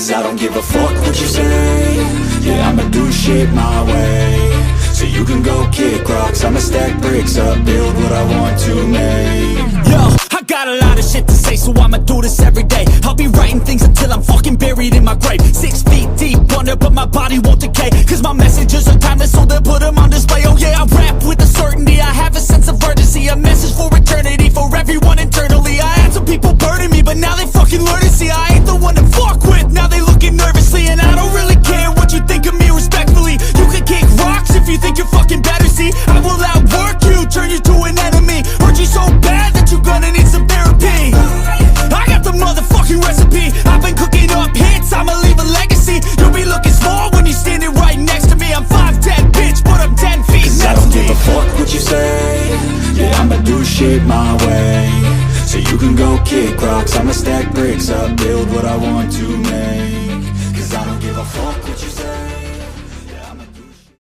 Cause I don't give a fuck what you say. Yeah, I'ma do shit my way. So you can go kick rocks, I'ma stack bricks up, build what I want to make. Yo, I got a lot of shit to say, so I'ma do this every day. I'll be writing things until I'm fucking buried in my grave. 6 feet deep under, but my body won't decay. Cause my messages are timeless, so they'll put them on display. Oh yeah, I rap with a certainty, I have a sense of urgency. A message for eternity, for everyone internally. I had some people burning me, but now they fucking learn to see I ain't the one to fuck with, now they looking nervously. And I don't really care what you think of me, respectfully. You can kick rocks if you think you're fucking better, see. I will outwork you, turn you to an enemy. Hurt you so bad that you're gonna need some therapy. I got the motherfucking recipe, I've been cooking up hits, I'ma leave a legacy. You'll be looking small when you're standing right next to me. I'm 5'10", bitch, but I'm 10 feet. Cause I don't give a fuck what you say. Yeah, I'ma do shit my way. So you can go kick rocks, I'ma stack bricks up, build what I want to make. Cause I don't give a fuck